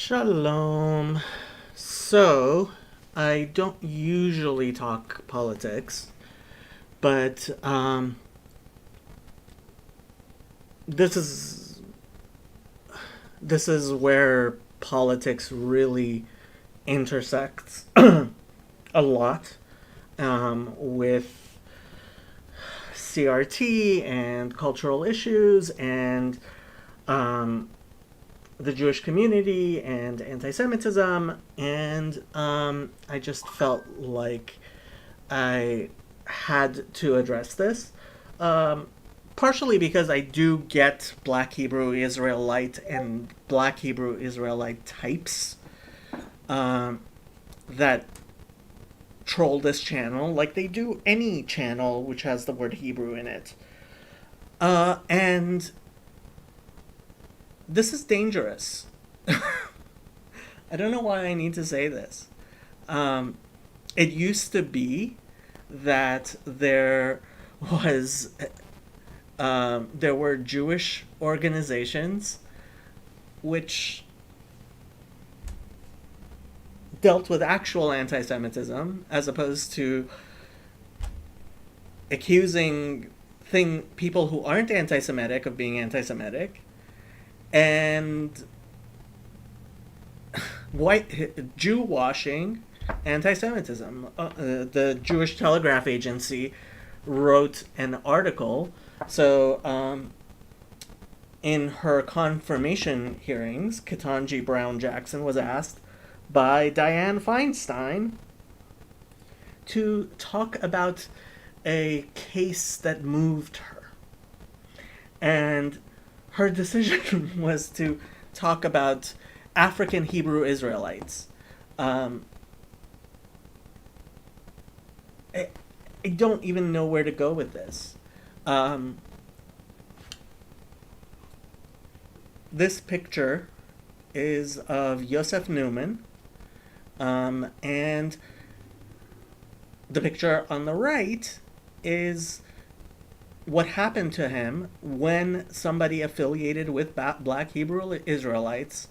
Shalom. So, I don't usually talk politics, but this is this is where politics really intersects a lot with CRT and cultural issues and um, the Jewish community and anti-Semitism, and I just felt like I had to address this. Um, Partially because I do get Black Hebrew Israelite and Black Hebrew Israelite types um, that troll this channel like they do any channel which has the word Hebrew in it. And this is dangerous. I don't know why I need to say this. Um, it used to be that was there were Jewish organizations which dealt with actual anti-Semitism as opposed to accusing people who aren't anti-Semitic of being anti-Semitic, and Jew washing anti-Semitism. The Jewish Telegraph Agency wrote an article. So, in her confirmation hearings, Ketanji Brown Jackson was asked by Dianne Feinstein to talk about a case that moved her. And her decision was to talk about African Hebrew Israelites. I don't even know where to go with this. This picture is of Yosef Newman, and the picture on the right is what happened to him when somebody affiliated with Black Hebrew Israelites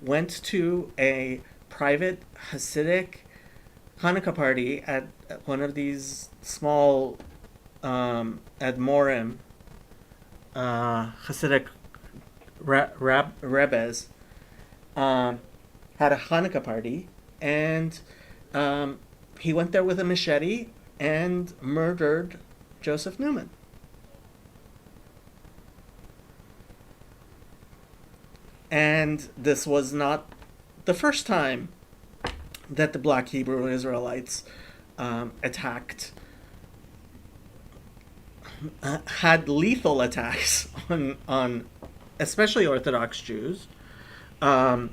went to a private Hasidic Hanukkah party at one of these small Admorim Hasidic Rebbes, had a Hanukkah party, and he went there with a machete and murdered Joseph Newman. And this was not the first time that the Black Hebrew Israelites had lethal attacks on especially Orthodox Jews. But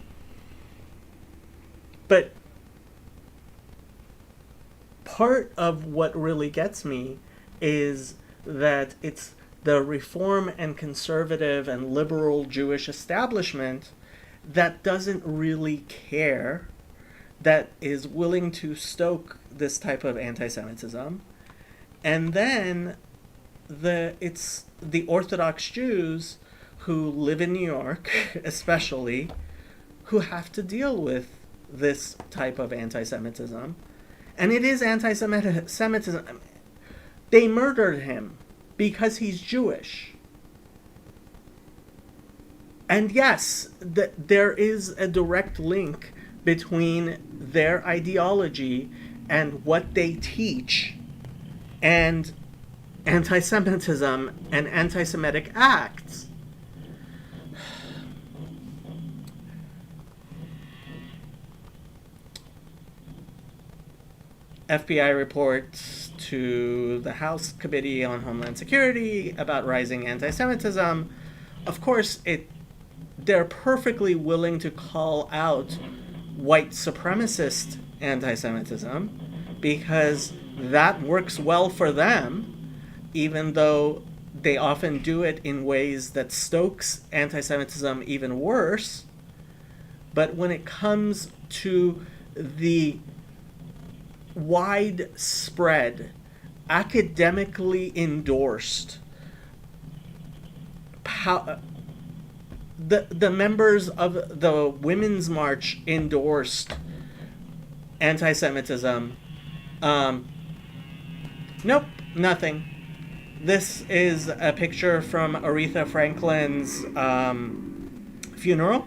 part of what really gets me is that it's the Reform and conservative and liberal Jewish establishment that doesn't really care, that is willing to stoke this type of anti-Semitism. And then it's the Orthodox Jews who live in New York, especially, who have to deal with this type of anti-Semitism. And it is anti-Semitism. They murdered him because he's Jewish. And yes, there is a direct link between their ideology and what they teach and anti-Semitism and anti-Semitic acts. FBI reports to the House Committee on Homeland Security about rising anti-Semitism. Of course, they're perfectly willing to call out white supremacist anti-Semitism because that works well for them, even though they often do it in ways that stokes anti-Semitism even worse. But when it comes to the widespread, academically endorsed the members of the Women's March endorsed anti-Semitism. Um, nope, nothing. This is a picture from Aretha Franklin's funeral.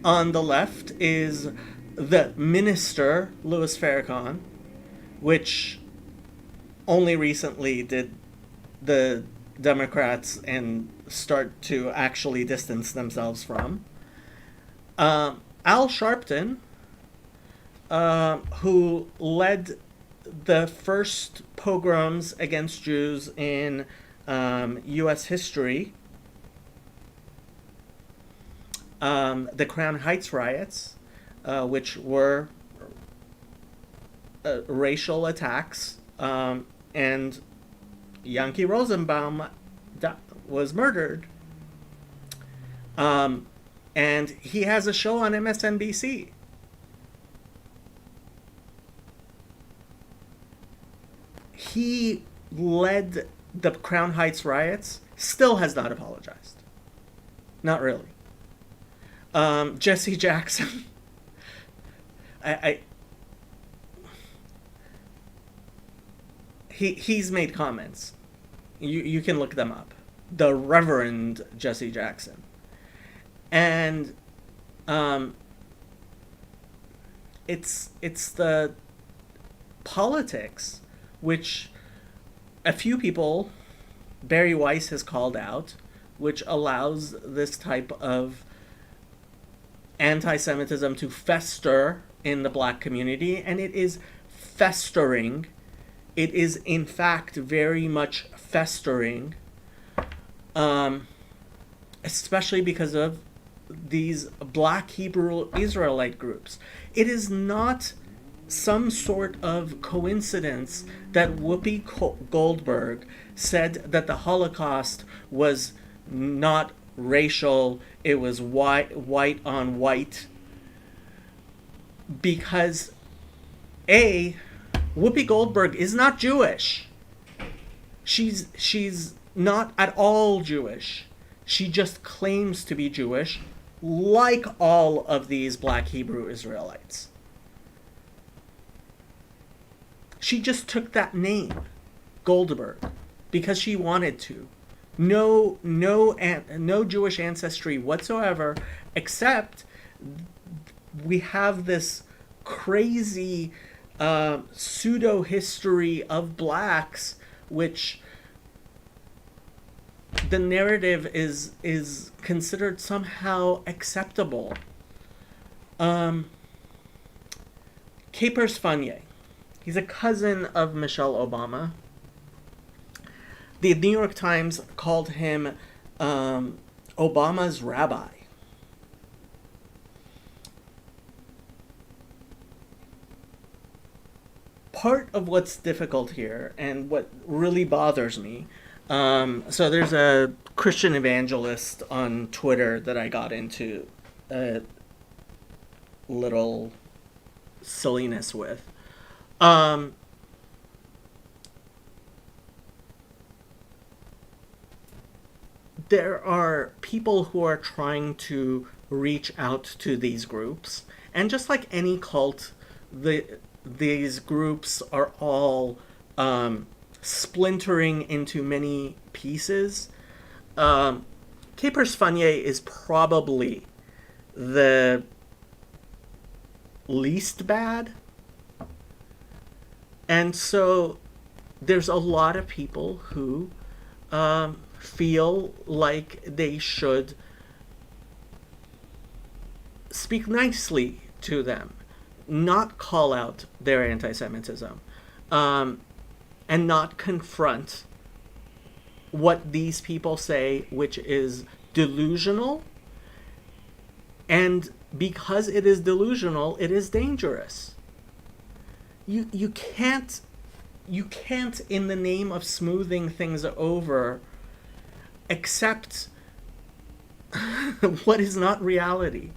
On the left is the minister, Louis Farrakhan, which only recently did the Democrats and start to actually distance themselves from. Al Sharpton, who led the first pogroms against Jews in U.S. history, the Crown Heights riots, which were racial attacks, and Yankee Rosenbaum was murdered. And he has a show on MSNBC. He led the Crown Heights riots, still has not apologized. Not really. Jesse Jackson. He's made comments. You can look them up. The Reverend Jesse Jackson. And it's the politics which a few people, Barry Weiss has called out, which allows this type of anti-Semitism to fester in the black community, and it is festering. It is, in fact, very much festering, especially because of these black Hebrew Israelite groups. It is not some sort of coincidence that Whoopi Goldberg said that the Holocaust was not racial, it was white on white, because Whoopi Goldberg is not Jewish. She's not at all Jewish. She just claims to be Jewish, like all of these black Hebrew Israelites. She just took that name, Goldberg, because she wanted to. No Jewish ancestry whatsoever, except we have this crazy pseudo history of blacks, which the narrative is considered somehow acceptable. Capers Funnye. He's a cousin of Michelle Obama. The New York Times called him Obama's rabbi. Part of what's difficult here, and what really bothers me, so there's a Christian evangelist on Twitter that I got into a little silliness with. There are people who are trying to reach out to these groups, and just like any cult, these groups are all splintering into many pieces. Capers Funnye is probably the least bad. And so there's a lot of people who feel like they should speak nicely to them, not call out their anti-Semitism, and not confront what these people say, which is delusional. And because it is delusional, it is dangerous. You can't, in the name of smoothing things over, accept what is not reality.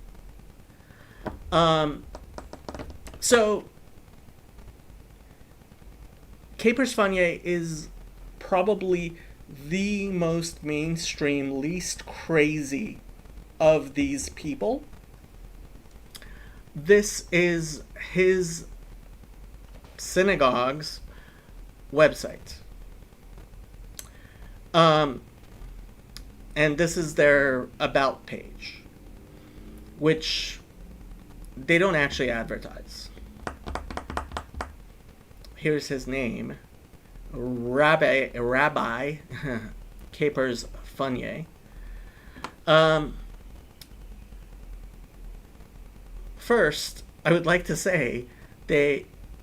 So Capers Funnye is probably the most mainstream, least crazy of these people. This is his synagogue's website. And this is their about page, which they don't actually advertise. Here's his name, Rabbi Capers Funnye. First, I would like to say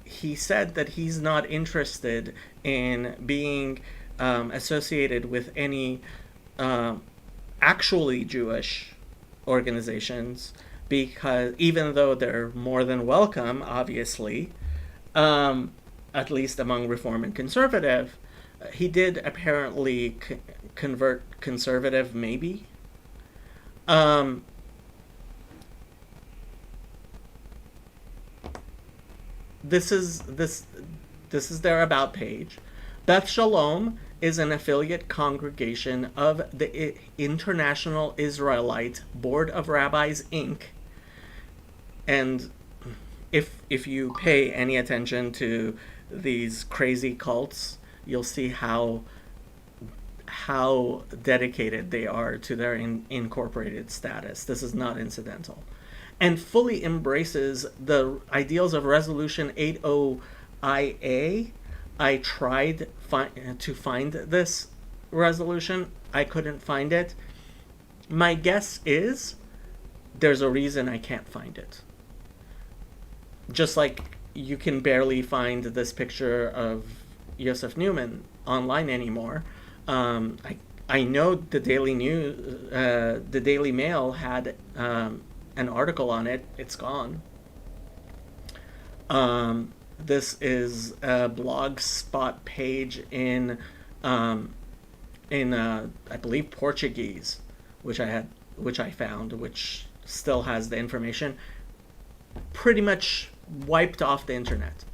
he said that he's not interested in being associated with any actually Jewish organizations, because even though they're more than welcome, obviously, at least among Reform and Conservative, he did apparently convert conservative, maybe. This is their about page. Beth Shalom is an affiliate congregation of the International Israelite Board of Rabbis, Inc. And if you pay any attention to these crazy cults, you'll see how dedicated they are to their incorporated status. This is not incidental. And fully embraces the ideals of Resolution 80IA. I tried to find this resolution. I couldn't find it. My guess is there's a reason I can't find it. Just like you can barely find this picture of Yosef Newman online anymore. I know the Daily Mail had an article on it. It's gone. This is a blog spot page in I believe Portuguese, which I found, which still has the information. Pretty much wiped off the internet.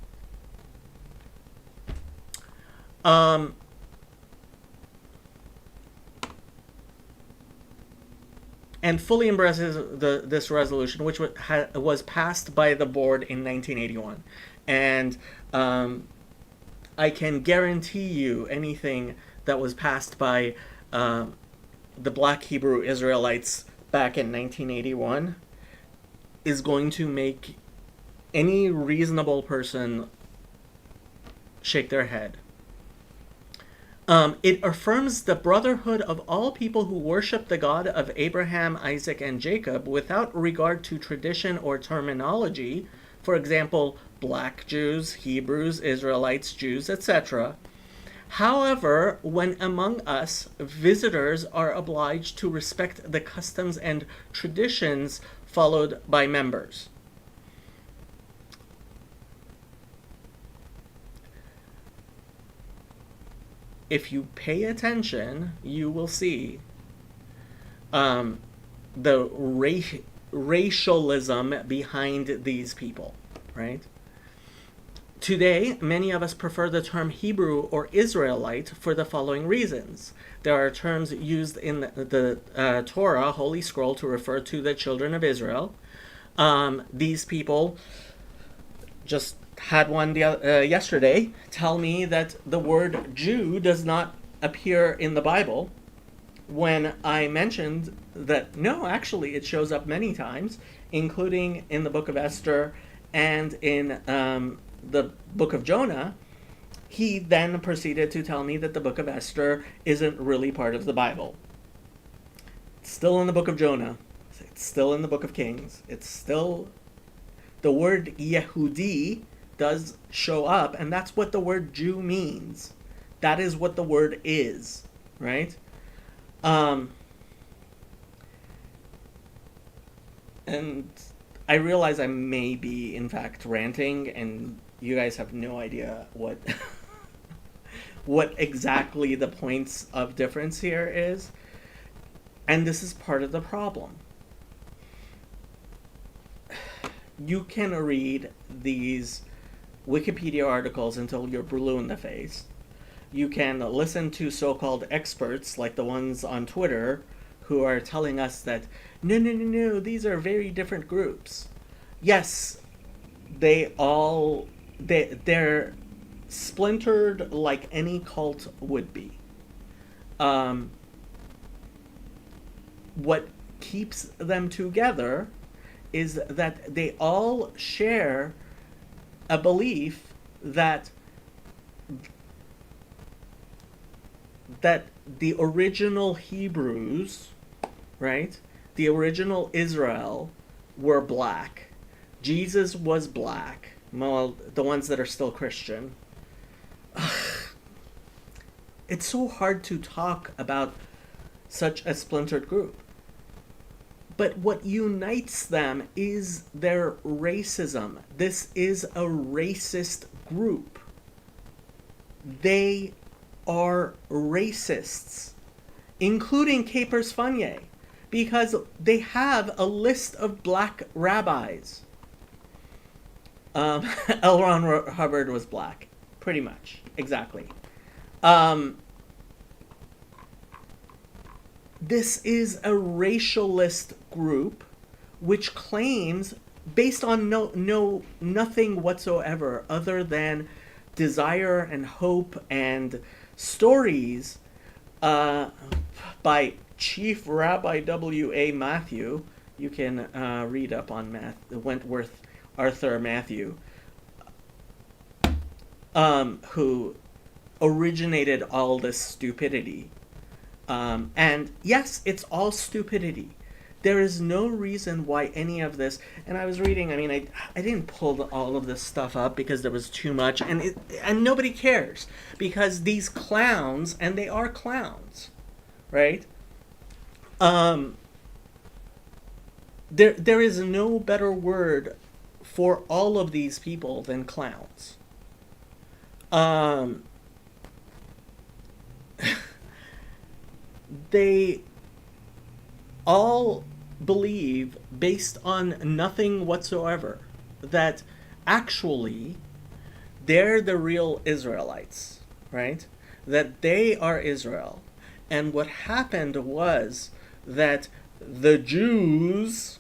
And fully embraces this resolution, which was passed by the board in 1981. And I can guarantee you anything that was passed by the Black Hebrew Israelites back in 1981 is going to make any reasonable person shake their head. It affirms the brotherhood of all people who worship the God of Abraham, Isaac, and Jacob without regard to tradition or terminology. For example, Black Jews, Hebrews, Israelites, Jews, etc. However, when among us, visitors are obliged to respect the customs and traditions followed by members. If you pay attention, you will see the racialism behind these people, right? Today, many of us prefer the term Hebrew or Israelite for the following reasons. There are terms used in the Torah, Holy Scroll, to refer to the children of Israel. These people just had one yesterday tell me that the word Jew does not appear in the Bible, when I mentioned that no, actually it shows up many times, including in the book of Esther and in the book of Jonah. He then proceeded to tell me that the book of Esther isn't really part of the Bible. It's still in the book of Jonah. It's still in the book of Kings. It's still, the word Yehudi does show up, and that's what the word Jew means. That is what the word is, right? And I realize I may be, in fact, ranting, and you guys have no idea what what exactly the points of difference here is. And this is part of the problem. You can read these Wikipedia articles until you're blue in the face. You can listen to so-called experts like the ones on Twitter who are telling us that no, no, no, no, these are very different groups. Yes, they're splintered like any cult would be. Um, what keeps them together is that they all share a belief that the original Hebrews, right? The original Israel were black. Jesus was black. Well, the ones that are still Christian. It's so hard to talk about such a splintered group. But what unites them is their racism. This is a racist group. They are racists, including Capers Funnye, because they have a list of black rabbis. L. Ron Hubbard was black, pretty much, exactly. This is a racialist group which claims, based on nothing whatsoever other than desire and hope and stories by Chief Rabbi W.A. Matthew. You can read up on Wentworth Arthur Matthew, who originated all this stupidity. And yes, it's all stupidity. There is no reason why any of this, and I was reading, I mean, I didn't pull all of this stuff up because there was too much, and nobody cares, because these clowns, and they are clowns, right? There is no better word for all of these people than clowns. They all believe, based on nothing whatsoever, that actually they're the real Israelites, right? That they are Israel. And what happened was that the Jews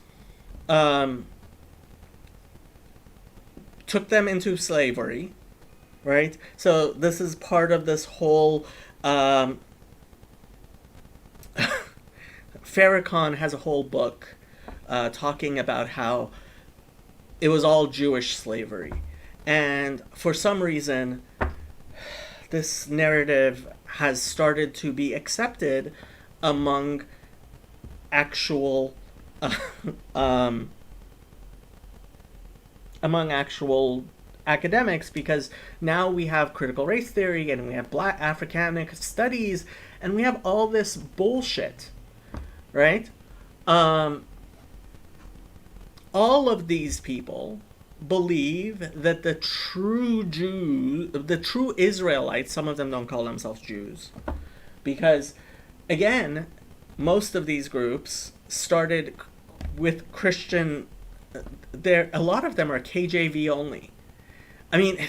took them into slavery, right? So this is part of this whole Farrakhan has a whole book talking about how it was all Jewish slavery. And for some reason, this narrative has started to be accepted among actual academics, because now we have critical race theory and we have Black Africanic studies and we have all this bullshit, right? All of these people believe that the true Jews, the true Israelites, some of them don't call themselves Jews, because, again, most of these groups started with Christian. A lot of them are KJV only. I mean,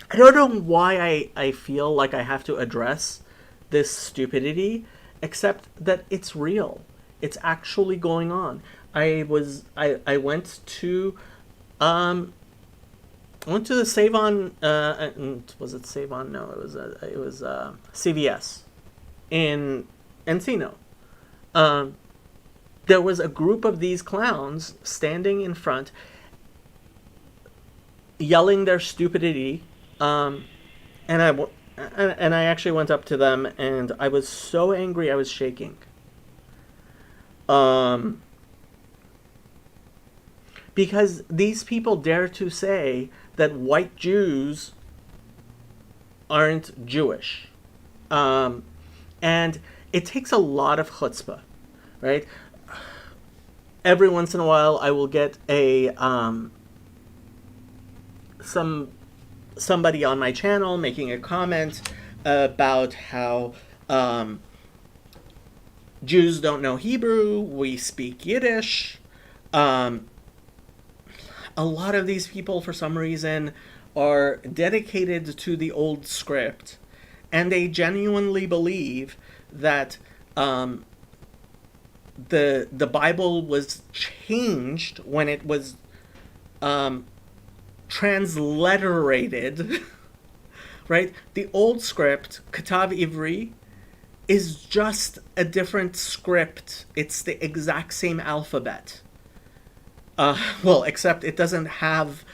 I don't know why I feel like I have to address this stupidity, except that it's real. It's actually going on. I went to the Save On. Was it Save On? No, it was CVS in Encino. There was a group of these clowns standing in front, yelling their stupidity, and I actually went up to them, and I was so angry I was shaking. Because these people dare to say that white Jews aren't Jewish. And it takes a lot of chutzpah, right? Every once in a while I will get somebody on my channel making a comment about how Jews don't know Hebrew, we speak Yiddish. A lot of these people, for some reason, are dedicated to the old script and they genuinely believe that the Bible was changed when it was transliterated, right? The old script, Katav Ivri, is just a different script. It's the exact same alphabet. Well, except it doesn't have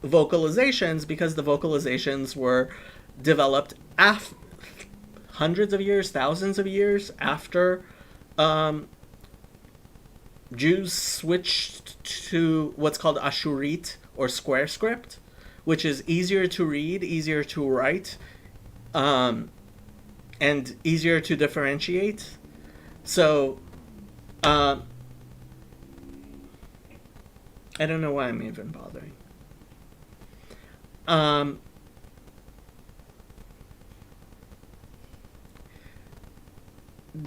vocalizations, because the vocalizations were developed hundreds of years, thousands of years after Jews switched to what's called Ashurit, or square script, which is easier to read, easier to write, and easier to differentiate. So, I don't know why I'm even bothering.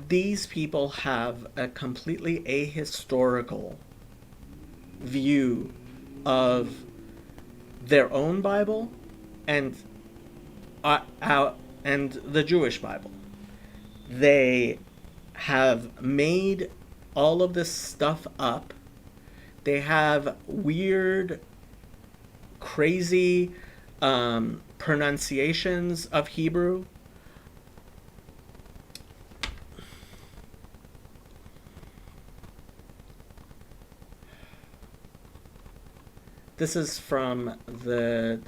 These people have a completely ahistorical view of their own Bible and and the Jewish Bible. They have made all of this stuff up. They have weird, crazy pronunciations of Hebrew. This is from the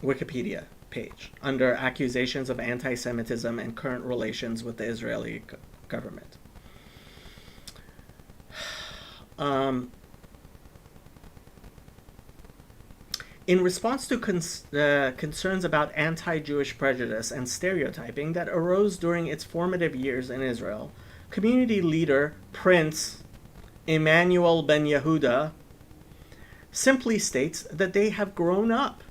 Wikipedia page under accusations of anti-Semitism and current relations with the Israeli government. In response to concerns about anti-Jewish prejudice and stereotyping that arose during its formative years in Israel, community leader Prince Emmanuel Ben Yehuda simply states that they have grown up.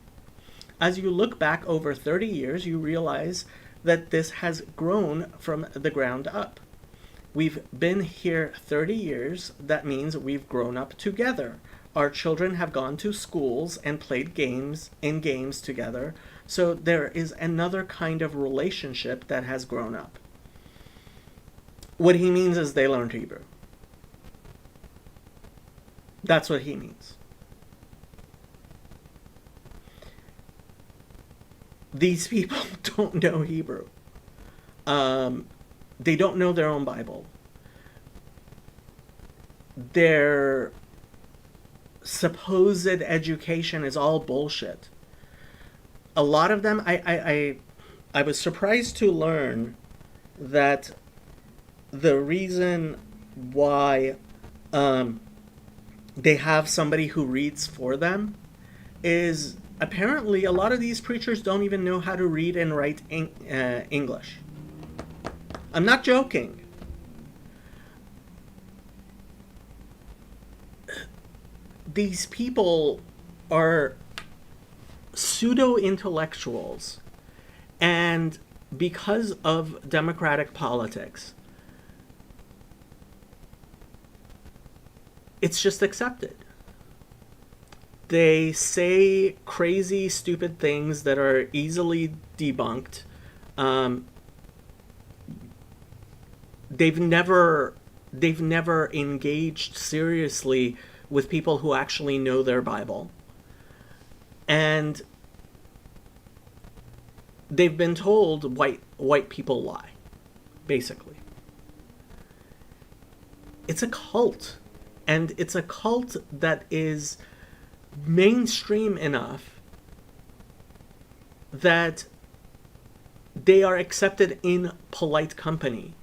As you look back over 30 years, you realize that this has grown from the ground up. We've been here 30 years. That means we've grown up together. Our children have gone to schools and played games together. So there is another kind of relationship that has grown up. What he means is they learned Hebrew. That's what he means. These people don't know Hebrew. They don't know their own Bible. Their supposed education is all bullshit. A lot of them, I was surprised to learn that the reason why they have somebody who reads for them is apparently a lot of these preachers don't even know how to read and write English. I'm not joking. These people are pseudo-intellectuals, and because of democratic politics, it's just accepted. They say crazy, stupid things that are easily debunked. They've never engaged seriously with people who actually know their Bible. And they've been told white people lie, basically. It's a cult. And it's a cult that is mainstream enough that they are accepted in polite company.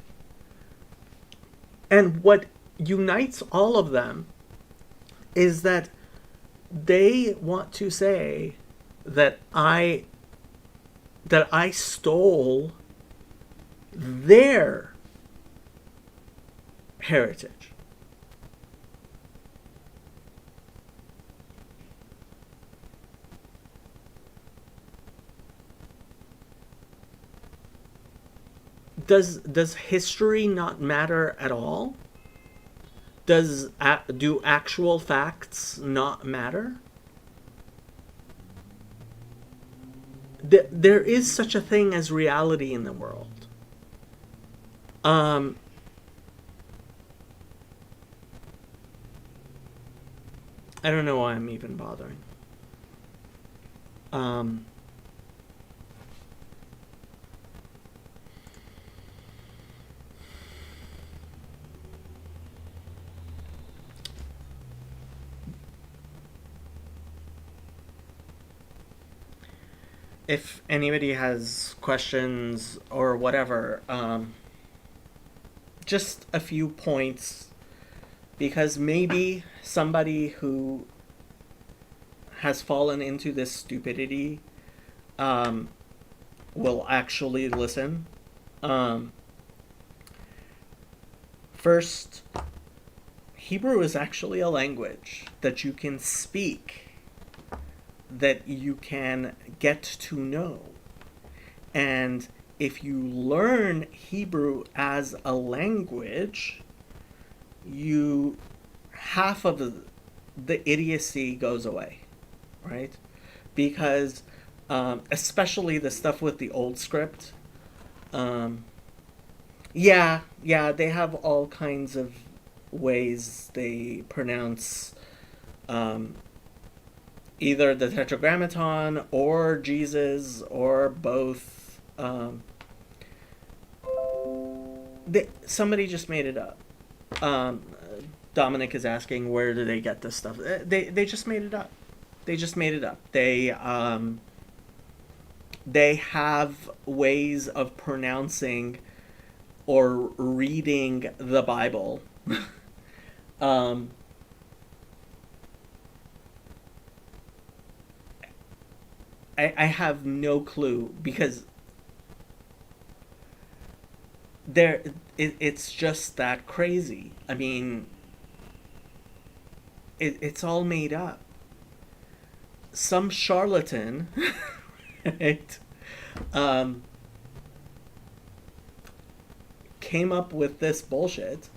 And what unites all of them is that they want to say that I stole their heritage. Does history not matter at all? do actual facts not matter? There is such a thing as reality in the world. I don't know why I'm even bothering. If anybody has questions or whatever, just a few points, because maybe somebody who has fallen into this stupidity will actually listen. First, Hebrew is actually a language that you can speak, that you can get to know. And if you learn Hebrew as a language, half of the idiocy goes away, right? Because especially the stuff with the old script, yeah, they have all kinds of ways they pronounce either the Tetragrammaton or Jesus or both. Somebody just made it up. Dominic is asking, where do they get this stuff? They just made it up. They just made it up. They have ways of pronouncing or reading the Bible. I have no clue, because it's just that crazy. I mean, it's all made up. Some charlatan, right, came up with this bullshit.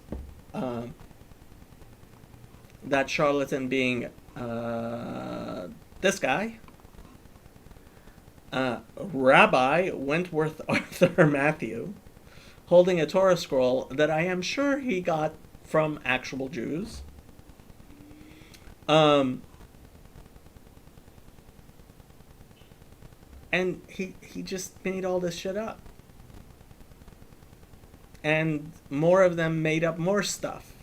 That charlatan being this guy, Rabbi Wentworth Arthur Matthew, holding a Torah scroll that I am sure he got from actual Jews. And he just made all this shit up. And more of them made up more stuff.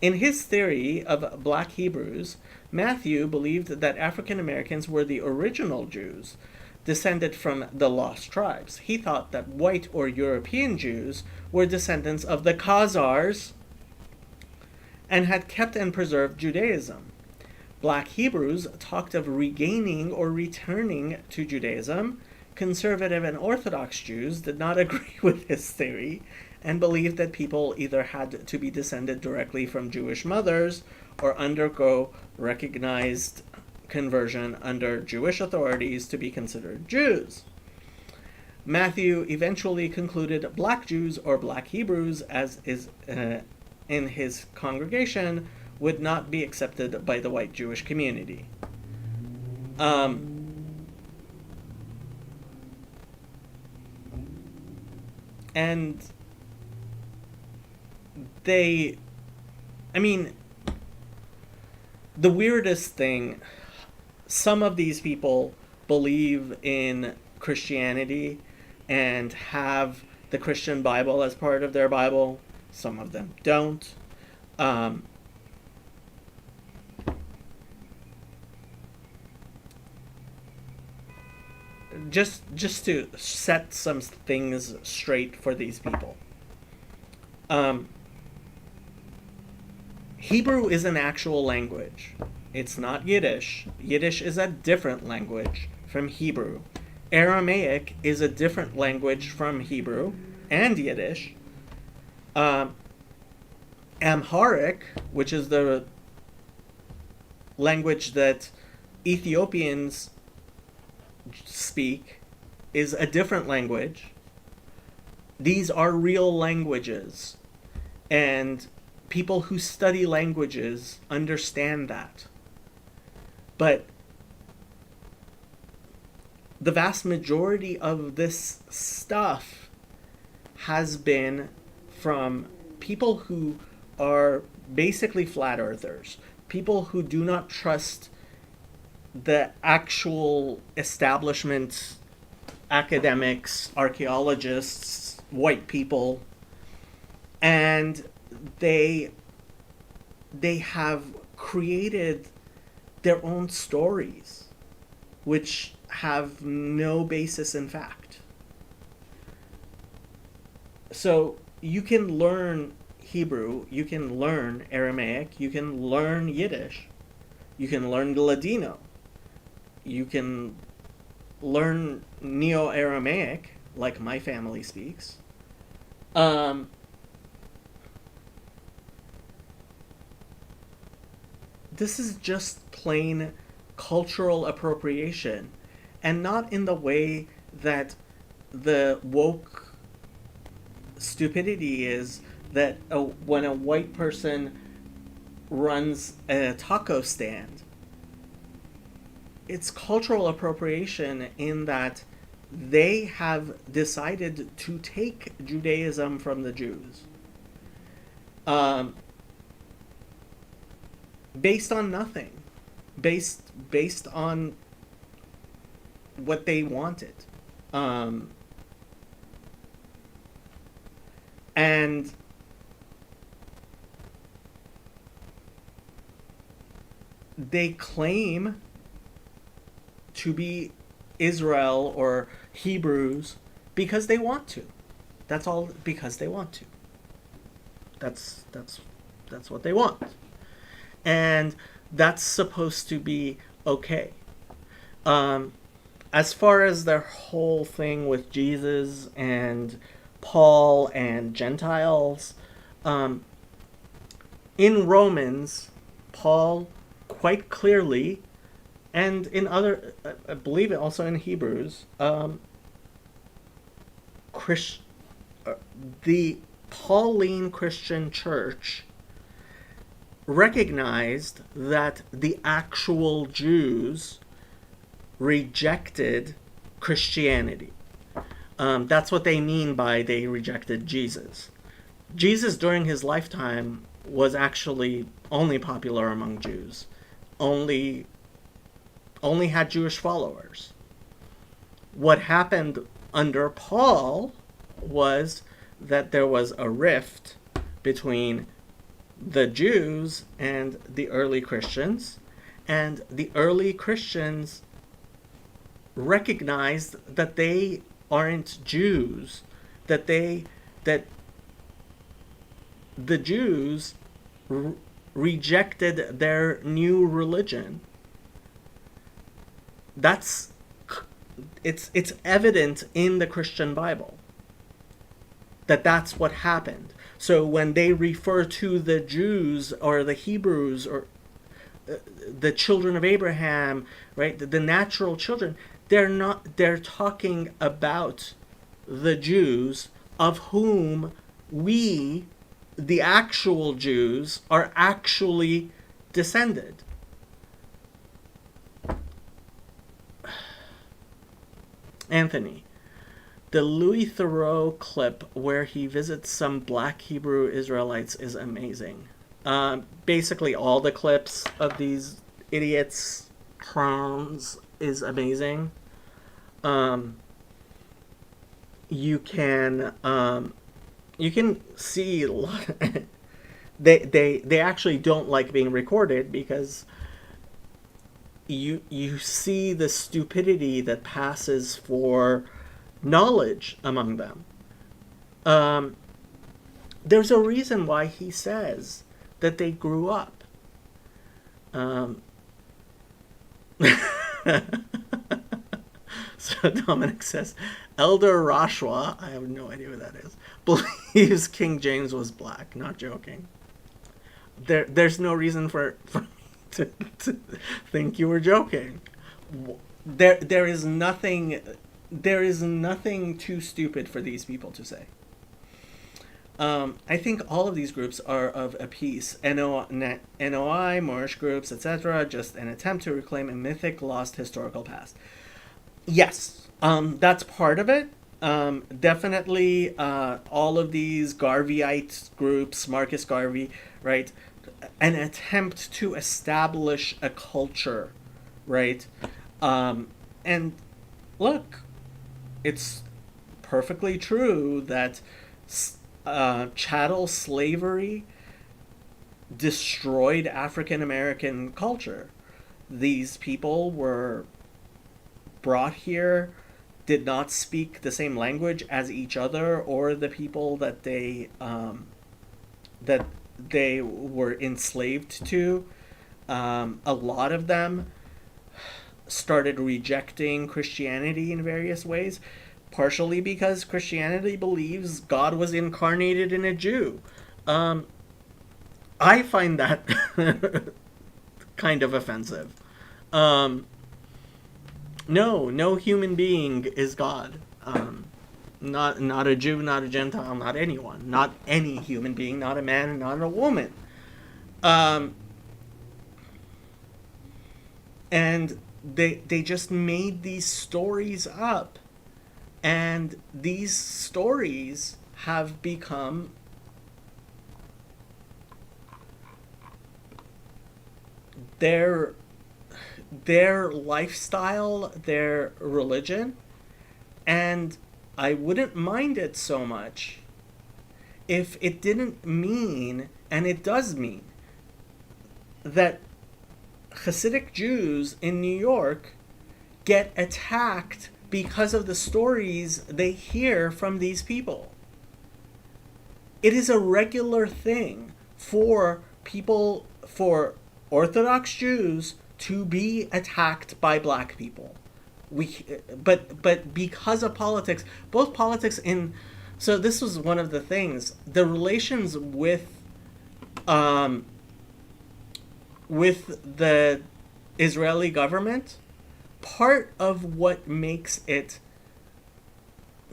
In his theory of black Hebrews, Matthew believed that African Americans were the original Jews, descended from the lost tribes. He thought that white or European Jews were descendants of the Khazars and had kept and preserved Judaism. Black Hebrews talked of regaining or returning to Judaism. Conservative and Orthodox Jews did not agree with his theory and believed that people either had to be descended directly from Jewish mothers or undergo recognized conversion under Jewish authorities to be considered Jews. Matthew eventually concluded black Jews or black Hebrews, as is in his congregation, would not be accepted by the white Jewish community. And the weirdest thing, some of these people believe in Christianity and have the Christian Bible as part of their Bible. Some of them don't. Just to set some things straight for these people. Hebrew is an actual language. It's not Yiddish. Yiddish is a different language from Hebrew. Aramaic is a different language from Hebrew and Yiddish. Amharic, which is the language that Ethiopians speak, is a different language. These are real languages. And People who study languages understand that. But the vast majority of this stuff has been from people who are basically flat earthers, people who do not trust the actual establishment, academics, archaeologists, white people, and they have created their own stories which have no basis in fact. So you can learn Hebrew, you can learn Aramaic, you can learn Yiddish, you can learn Ladino, you can learn Neo-Aramaic, like my family speaks. This is just plain cultural appropriation, and not in the way that the woke stupidity is that when a white person runs a taco stand. It's cultural appropriation in that they have decided to take Judaism from the Jews. Based on nothing. Based on what they wanted. And they claim to be Israel or Hebrews because they want to. That's all, because they want to. That's what they want. And that's supposed to be okay. As far as their whole thing with Jesus and Paul and Gentiles, in Romans, Paul quite clearly, and in other, I believe it also in Hebrews, the Pauline Christian church recognized that the actual Jews rejected Christianity. That's what they mean by they rejected Jesus. Jesus during his lifetime was actually only popular among Jews. Only had Jewish followers. What happened under Paul was that there was a rift between the Jews and the early Christians, and the early Christians recognized that they aren't Jews, that the Jews rejected their new religion. It's evident in the Christian Bible that that's what happened. So when they refer to the Jews or the Hebrews or the children of Abraham, right, the natural children, they're talking about the Jews of whom we, the actual Jews, are actually descended. Anthony, the Louis Theroux clip where he visits some black Hebrew Israelites is amazing. Basically, all the clips of these idiots' clowns is amazing. You can see a lot. They actually don't like being recorded because you see the stupidity that passes for knowledge among them. There's a reason why he says that they grew up. So Dominic says, Elder Rashwa, I have no idea what that is, believes King James was black. Not joking. There's no reason for me to think you were joking. There is nothing too stupid for these people to say. I think all of these groups are of a piece. NOI, Moorish groups, etc., just an attempt to reclaim a mythic, lost historical past. Yes, that's part of it. Definitely, all of these Garveyite groups, Marcus Garvey, right? An attempt to establish a culture, right? And look, it's perfectly true that chattel slavery destroyed African American culture. These people were brought here, did not speak the same language as each other or the people that they were enslaved to. A lot of them started rejecting Christianity in various ways, partially because Christianity believes God was incarnated in a Jew. I find that kind of offensive. Um, no human being is God. Not a Jew, not a Gentile, not anyone, not any human being, not a man, not a woman. Um, and they just made these stories up, and these stories have become their their lifestyle, their religion, and I wouldn't mind it so much if it didn't mean, and it does mean, that Hasidic Jews in New York get attacked because of the stories they hear from these people. It is a regular thing for people, for Orthodox Jews to be attacked by black people. But because of politics, both politics in, so this was one of the things, the relations um with the Israeli government, part of what makes it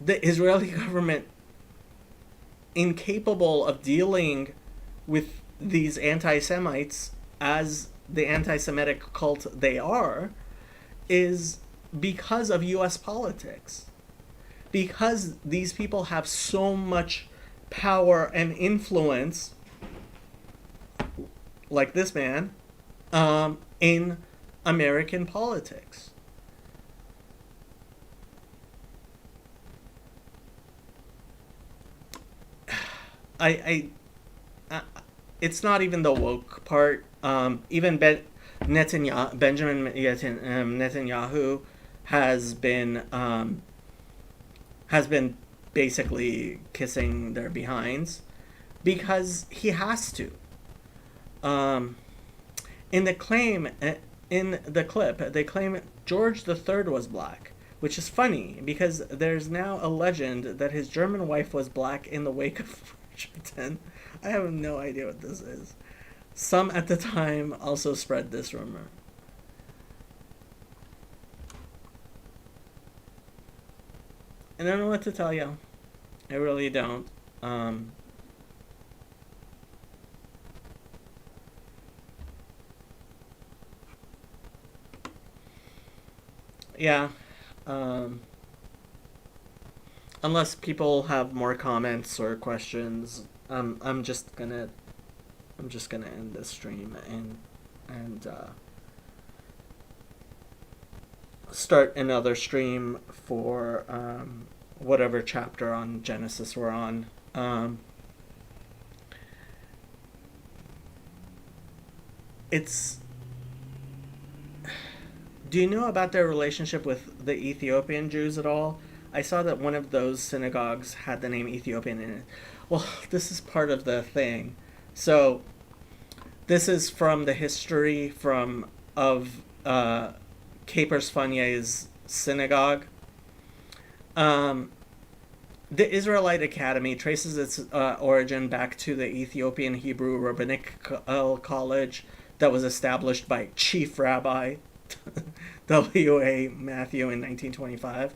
the Israeli government incapable of dealing with these anti-Semites as the anti-Semitic cult they are, is because of US politics. Because these people have so much power and influence, like this man, in American politics. I, it's not even the woke part. Even Benjamin Netanyahu has been basically kissing their behinds because he has to. Um, in the claim in the clip, they claim George III was black, which is funny because there's now a legend that his German wife was black in the wake of Bridgerton. I have no idea what this is. Some at the time also spread this rumor. And I don't know what to tell you. I really don't. Yeah. Um, Unless people have more comments or questions, I'm just gonna end this stream and start another stream for whatever chapter on Genesis we're on. It's Do you know about their relationship with the Ethiopian Jews at all? I saw that one of those synagogues had the name Ethiopian in it. Well, this is part of the thing. So this is from the history from of Capers Funnye's synagogue. Um, the Israelite Academy traces its origin back to the Ethiopian Hebrew Rabbinic College that was established by Chief Rabbi W.A. Matthew in 1925.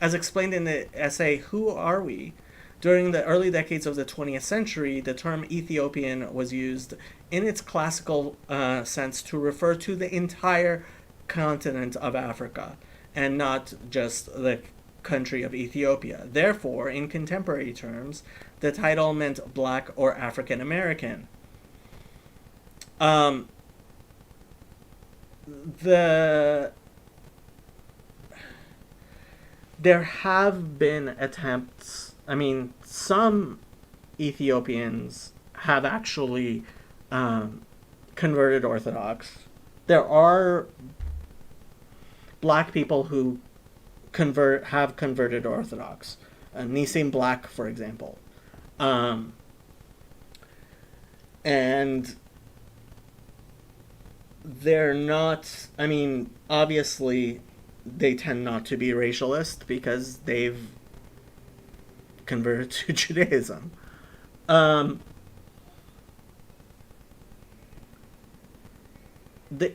As explained in the essay, Who Are We?, During the early decades of the 20th century, the term Ethiopian was used in its classical sense to refer to the entire continent of Africa and not just the country of Ethiopia. Therefore, in contemporary terms, the title meant Black or African American. There have been attempts. I mean, some Ethiopians have actually converted Orthodox. There are Black people who have converted Orthodox. Nissim Black, for example. And they're not, I mean, obviously they tend not to be racialist because they've converted to Judaism. The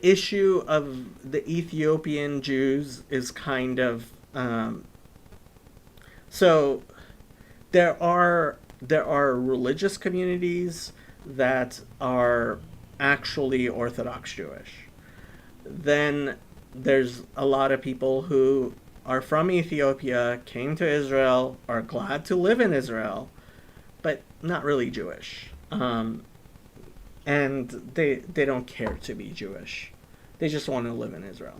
issue of the Ethiopian Jews is kind of so there are religious communities that are actually Orthodox Jewish. Then there's a lot of people who are from Ethiopia, came to Israel, are glad to live in Israel, but not really Jewish. And they don't care to be Jewish. They just want to live in Israel.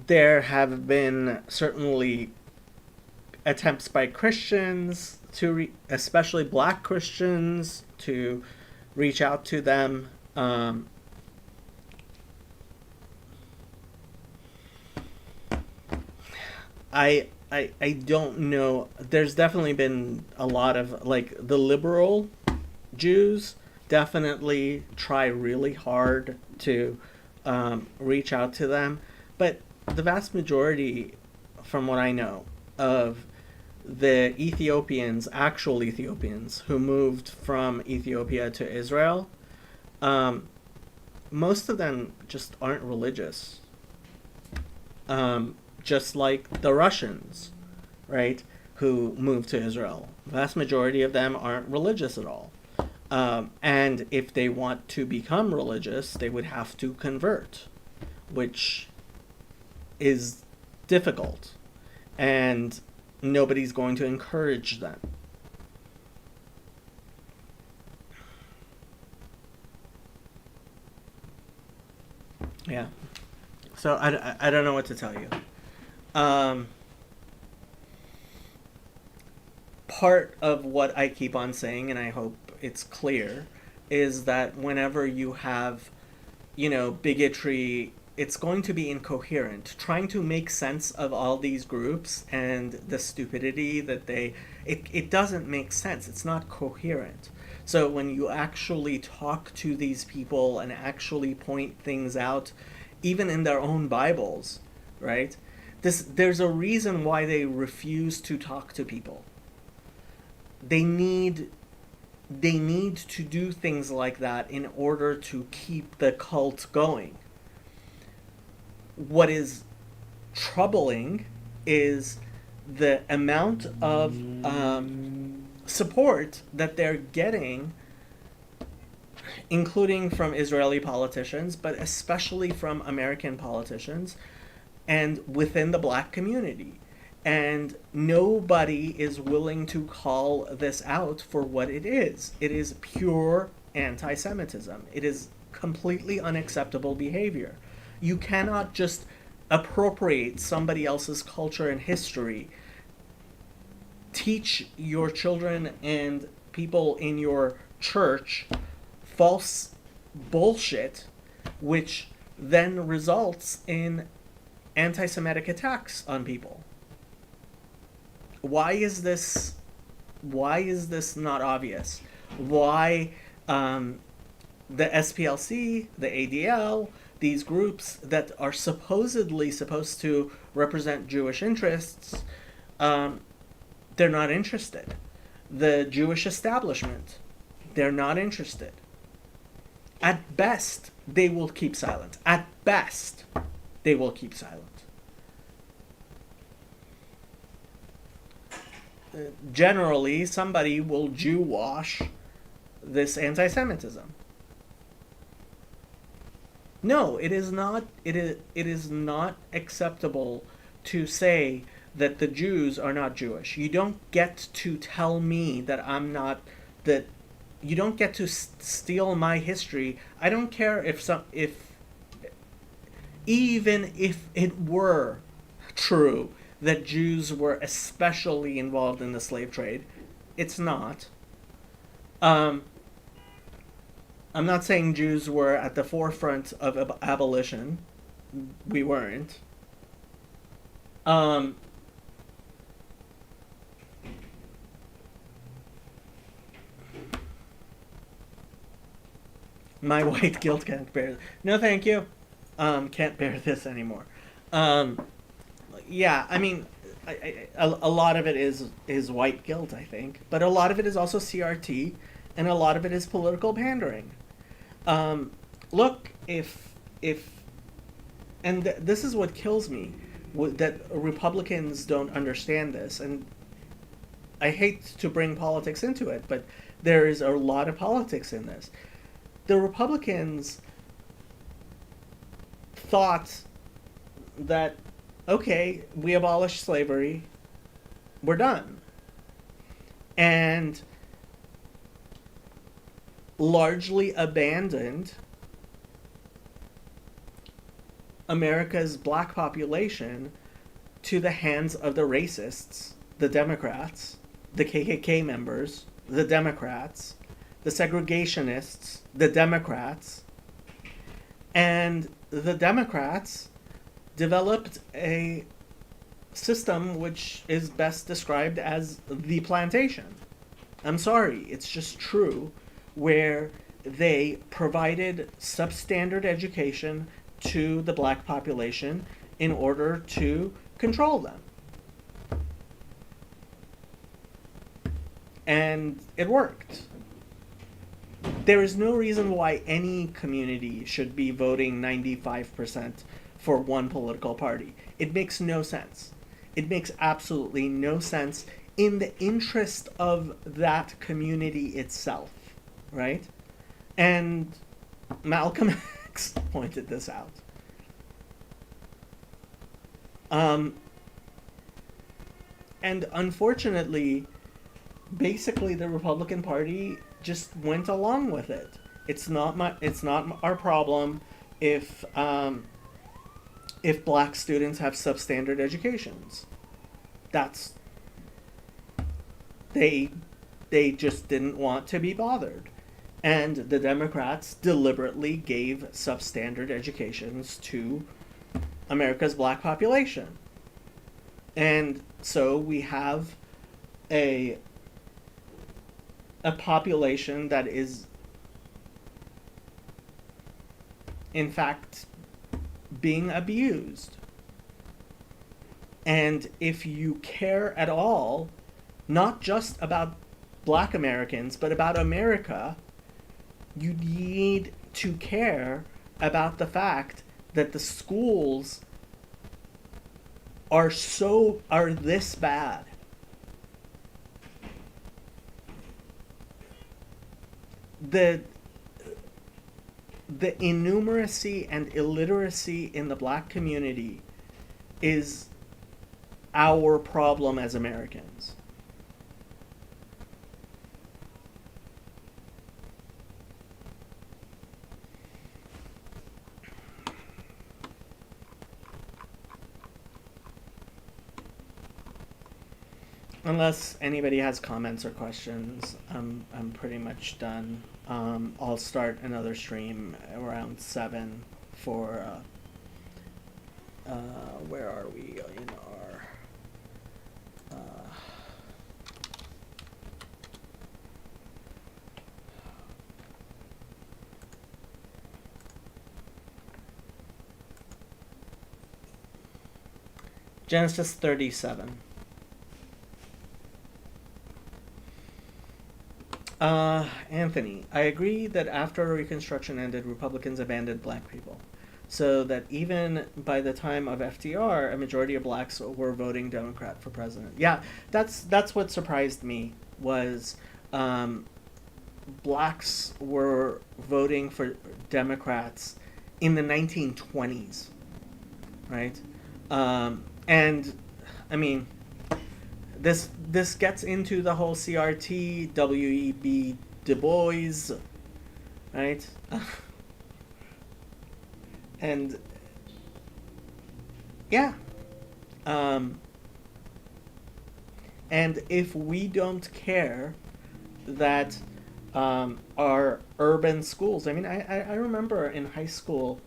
There have been certainly attempts by Christians especially Black Christians, to reach out to them. I don't know. There's definitely been a lot of, like, the liberal Jews definitely try really hard to reach out to them, but the vast majority, from what I know, of the actual Ethiopians who moved from Ethiopia to Israel, most of them just aren't religious. Just like the Russians, right, who moved to Israel. The vast majority of them aren't religious at all. And if they want to become religious, they would have to convert, which is difficult. And nobody's going to encourage them. Yeah. So I don't know what to tell you. Part of what I keep on saying, and I hope it's clear, is that whenever you have, bigotry, it's going to be incoherent. Trying to make sense of all these groups and the stupidity that it doesn't make sense. It's not coherent. So when you actually talk to these people and actually point things out, even in their own Bibles, right? There's a reason why they refuse to talk to people. They need to do things like that in order to keep the cult going. What is troubling is the amount of support that they're getting, including from Israeli politicians, but especially from American politicians and within the Black community. And nobody is willing to call this out for what it is. It is pure anti-Semitism. It is completely unacceptable behavior. You cannot just appropriate somebody else's culture and history, teach your children and people in your church false bullshit, which then results in anti-Semitic attacks on people. Why is this not obvious? Why the SPLC, the ADL, these groups that are supposedly supposed to represent Jewish interests, they're not interested. The Jewish establishment, they're not interested. At best, they will keep silent. At best, they will keep silent. Generally, somebody will Jew wash this anti-Semitism. No, it is not. It is not acceptable to say that the Jews are not Jewish. You don't get to tell me that I'm not. That you don't get to steal my history. I don't care if even if it were true that Jews were especially involved in the slave trade. It's not. Um, I'm not saying Jews were at the forefront of abolition. We weren't. Um, my white guilt can't bear. No, thank you. Can't bear this anymore. Um, yeah, I mean, a lot of it is white guilt, I think, but a lot of it is also CRT, and a lot of it is political pandering. Um, Look, if and this is what kills me, that Republicans don't understand this, and I hate to bring politics into it, but there is a lot of politics in this. The Republicans thought that, okay, we abolished slavery, we're done, and largely abandoned America's black population to the hands of the racists, the Democrats, the KKK members, the Democrats, the segregationists, the Democrats, and the Democrats developed a system which is best described as the plantation. I'm sorry, it's just true, where they provided substandard education to the black population in order to control them. And it worked. There is no reason why any community should be voting 95% for one political party. It makes no sense. It makes absolutely no sense in the interest of that community itself, right? And Malcolm X pointed this out. And unfortunately, basically the Republican Party just went along with it. It's not our problem if black students have substandard educations. That's they just didn't want to be bothered. And the Democrats deliberately gave substandard educations to America's black population. And so we have a population that is in fact being abused. And if you care at all, not just about black Americans, but about America, you need to care about the fact that the schools are this bad. The innumeracy and illiteracy in the black community is our problem as Americans. Unless anybody has comments or questions, I'm pretty much done. I'll start another stream around 7 for where are we in our Genesis 37. Anthony, I agree that after Reconstruction ended, Republicans abandoned black people. So that even by the time of FDR, a majority of blacks were voting Democrat for president. Yeah, that's what surprised me was blacks were voting for Democrats in the 1920s, right? And I mean, this gets into the whole CRT, W.E.B. Du Bois, right? And yeah, and if we don't care that our urban schools, I mean, I remember in high school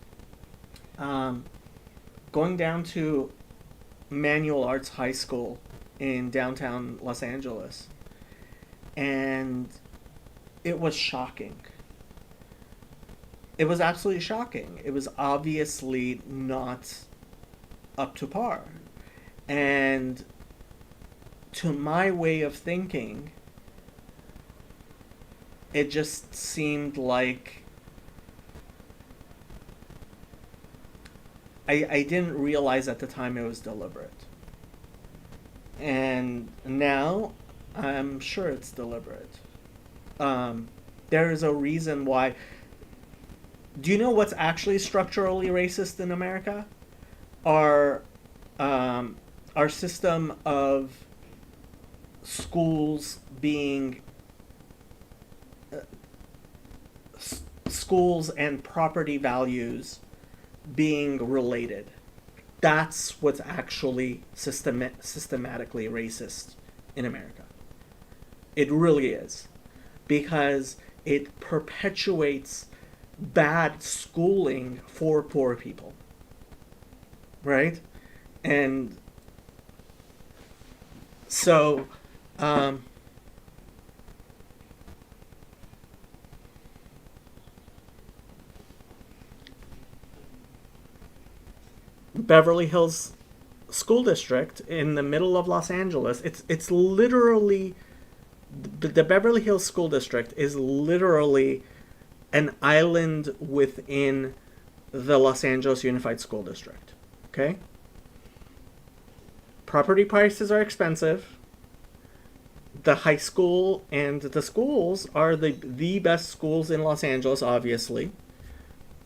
going down to Manual Arts High School in downtown Los Angeles, and it was shocking. It was absolutely shocking. It was obviously not up to par. And to my way of thinking, it just seemed like I didn't realize at the time it was deliberate. And now I'm sure it's deliberate. There is a reason why. Do you know what's actually structurally racist in America? Our system of schools being schools and property values being related. That's what's actually systematically racist in America. It really is. Because it perpetuates bad schooling for poor people. Right? And so Beverly Hills School District in the middle of Los Angeles, it's literally the Beverly Hills School District is literally an island within the Los Angeles Unified School District. Okay? Property prices are expensive. The high school and the schools are the best schools in Los Angeles, obviously.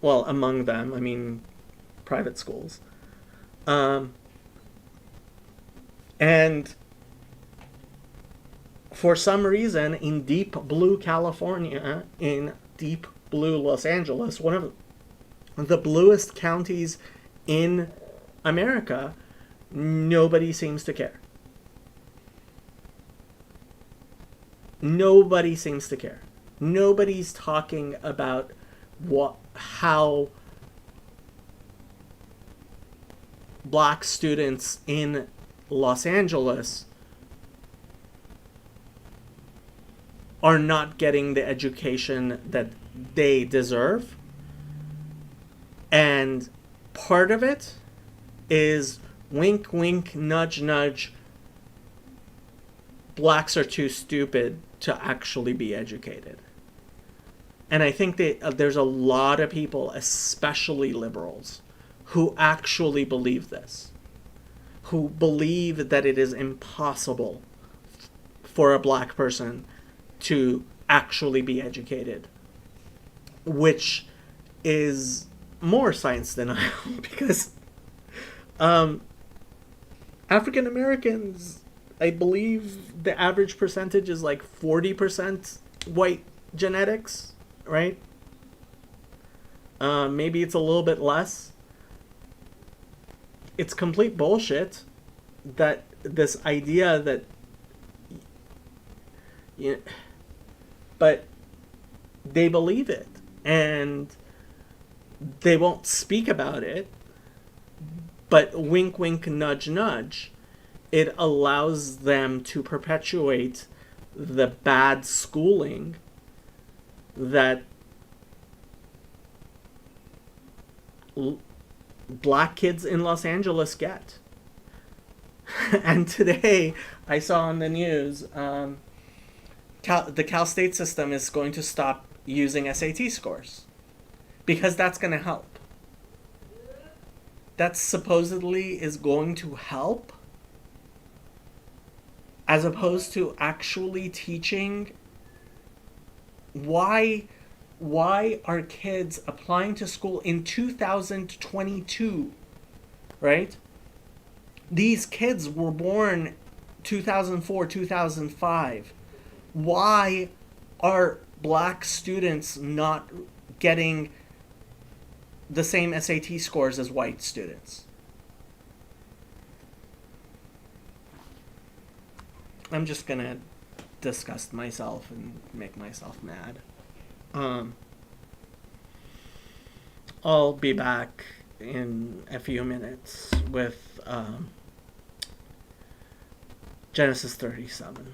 Well, among them, I mean, private schools. And for some reason, in deep blue California, in deep blue Los Angeles, one of the bluest counties in America, nobody seems to care. Nobody seems to care. Nobody's talking about how black students in Los Angeles are not getting the education that they deserve. And part of it is wink, wink, nudge, nudge. Blacks are too stupid to actually be educated. And I think that there's a lot of people, especially liberals, who actually believe this. Who believe that it is impossible for a black person to actually be educated. Which is more science denial because African Americans, I believe the average percentage is like 40% white genetics, right? Maybe it's a little bit less. It's complete bullshit that this idea that, you know, but they believe it and they won't speak about it, but wink, wink, nudge, nudge, it allows them to perpetuate the bad schooling that black kids in Los Angeles get. And today I saw on the news the Cal State system is going to stop using SAT scores because that's going to help. That supposedly is going to help, as opposed to actually teaching. Why are kids applying to school in 2022, right? These kids were born 2004, 2005. Why are black students not getting the same SAT scores as white students? I'm just gonna disgust myself and make myself mad. I'll be back in a few minutes with Genesis 37.